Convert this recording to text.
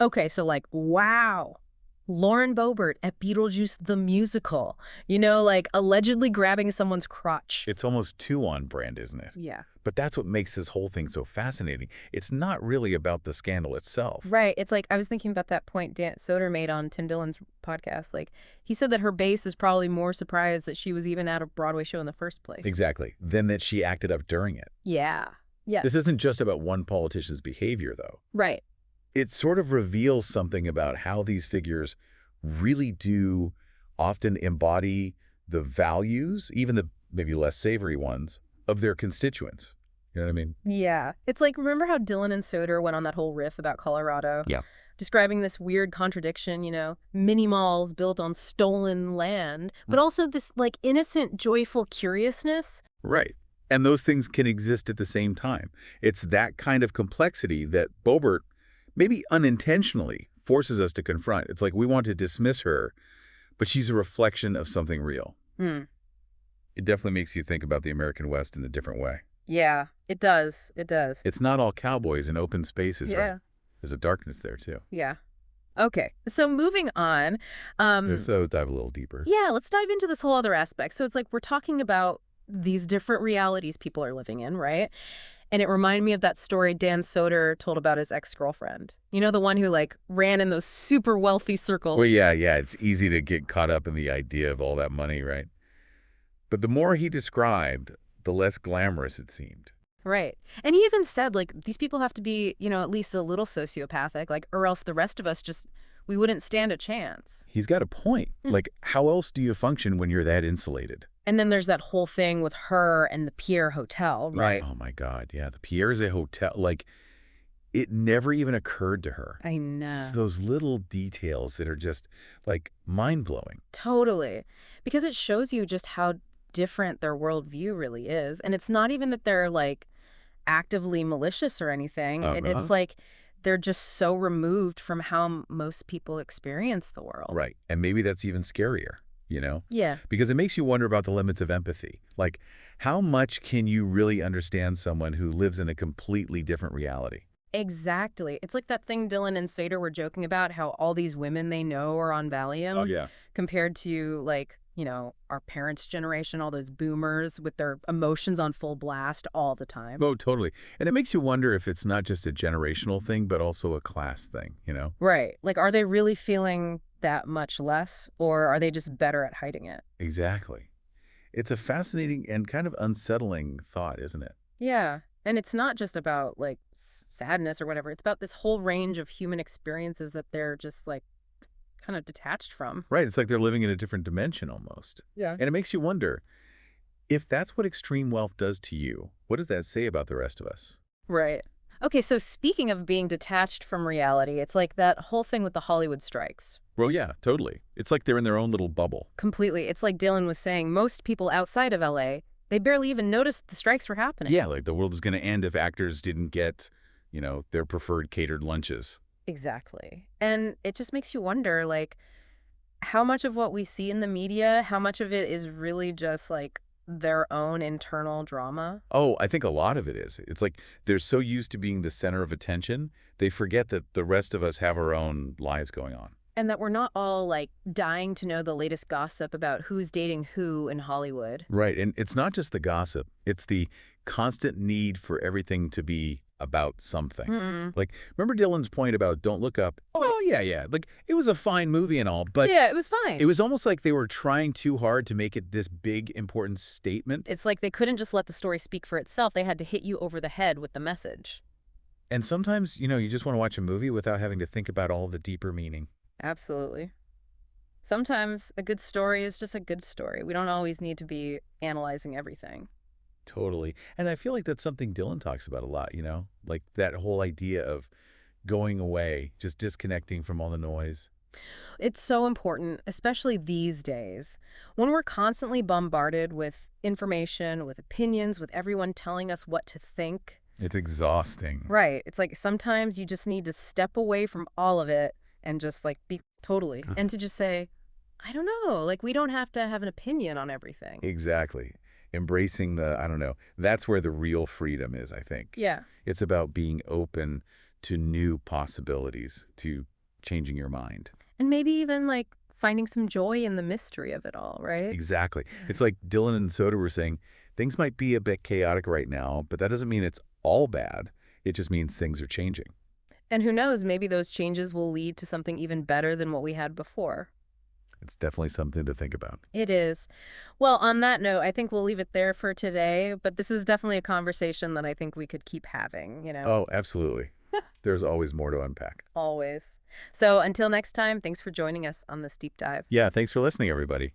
Okay, so like, wow. Lauren Boebert at Beetlejuice the musical. You know, like allegedly grabbing someone's crotch. It's almost too on brand, isn't it? Yeah. But that's what makes this whole thing so fascinating. It's not really about the scandal itself. Right. It's like I was thinking about that point Dan Soder made on Tim Dillon's podcast. Like he said that her base is probably more surprised that she was even at a Broadway show in the first place. Exactly. Then that she acted up during it. Yeah. Yeah. This isn't just about one politician's behavior, though. Right. It sort of reveals something about how these figures really do often embody the values, even the maybe less savory ones, of their constituents. You know what I mean? Yeah. It's like, remember how Dillon and Soder went on that whole riff about Colorado? Yeah. Describing this weird contradiction, you know, mini malls built on stolen land, but also this like innocent, joyful curiousness. Right. And those things can exist at the same time. It's that kind of complexity that Boebert, maybe unintentionally, forces us to confront. It's like we want to dismiss her, but she's a reflection of something real. Hmm. It definitely makes you think about the American West in a different way. Yeah, it does. It does. It's not all cowboys and open spaces, Yeah. right? There's a darkness there, too. Yeah. Okay. So moving on. So dive a little deeper. Yeah, let's dive into this whole other aspect. So it's like we're talking about these different realities people are living in, right? And it reminded me of that story Dan Soder told about his ex-girlfriend. You know, the one who like ran in those super wealthy circles. Well, yeah. It's easy to get caught up in the idea of all that money, right? But the more he described, the less glamorous it seemed. Right. And he even said, like, these people have to be, you know, at least a little sociopathic, like, or else the rest of us just, we wouldn't stand a chance. He's got a point. Like, how else do you function when you're that insulated? And then there's that whole thing with her and the Pierre Hotel, right? Oh, my God. Yeah, the Pierre's a hotel. Like, it never even occurred to her. I know. It's those little details that are just, like, mind-blowing. Totally. Because it shows you just how different their worldview really is. And it's not even that they're, like, actively malicious or anything. It's like they're just so removed from how most people experience the world. Right. And maybe that's even scarier, you know? Yeah. Because it makes you wonder about the limits of empathy. Like, how much can you really understand someone who lives in a completely different reality? Exactly. It's like that thing Dillon and Sater were joking about, how all these women they know are on Valium compared to, like, you know, our parents' generation, all those boomers with their emotions on full blast all the time. Oh, totally. And it makes you wonder if it's not just a generational thing, but also a class thing, you know? Right. Like, are they really feeling that much less, or are they just better at hiding it? Exactly. It's a fascinating and kind of unsettling thought, isn't it? Yeah. And it's not just about, like, sadness or whatever. It's about this whole range of human experiences that they're just, like, kind of detached from. Right. It's like they're living in a different dimension almost. Yeah. And it makes you wonder, if that's what extreme wealth does to you, what does that say about the rest of us? Right. Okay, so speaking of being detached from reality, it's like that whole thing with the Hollywood strikes. Well, yeah, totally. It's like they're in their own little bubble. Completely. It's like Dylan was saying, most people outside of LA, they barely even noticed the strikes were happening. Yeah, like the world is going to end if actors didn't get, you know, their preferred catered lunches. Exactly. And it just makes you wonder, like, how much of what we see in the media, how much of it is really just, like, their own internal drama? Oh, I think a lot of it is. It's like they're so used to being the center of attention, they forget that the rest of us have our own lives going on. And that we're not all, like, dying to know the latest gossip about who's dating who in Hollywood. Right, and it's not just the gossip. It's the constant need for everything to be about something. Like, remember Dylan's point about don't look up? Oh, yeah. Like, it was a fine movie and all, but yeah, it was fine. It was almost like they were trying too hard to make it this big, important statement. It's like they couldn't just let the story speak for itself. They had to hit you over the head with the message. And sometimes, you know, you just want to watch a movie without having to think about all the deeper meaning. Absolutely. Sometimes a good story is just a good story. We don't always need to be analyzing everything. Totally. And I feel like that's something Dylan talks about a lot, you know? Like that whole idea of going away, just disconnecting from all the noise. It's so important, especially these days, when we're constantly bombarded with information, with opinions, with everyone telling us what to think. It's exhausting. Right. It's like sometimes you just need to step away from all of it and just like be totally, and to just say, I don't know, like we don't have to have an opinion on everything. Exactly. Embracing the, I don't know, that's where the real freedom is, I think. Yeah. It's about being open to new possibilities, to changing your mind. And maybe even like finding some joy in the mystery of it all, right? Exactly. It's like Dillon and Soder were saying, things might be a bit chaotic right now, but that doesn't mean it's all bad. It just means things are changing. And who knows, maybe those changes will lead to something even better than what we had before. It's definitely something to think about. It is. Well, on that note, I think we'll leave it there for today, but this is definitely a conversation that I think we could keep having. Oh, absolutely. There's always more to unpack. Always. So until next time, thanks for joining us on this deep dive. Yeah, thanks for listening, everybody.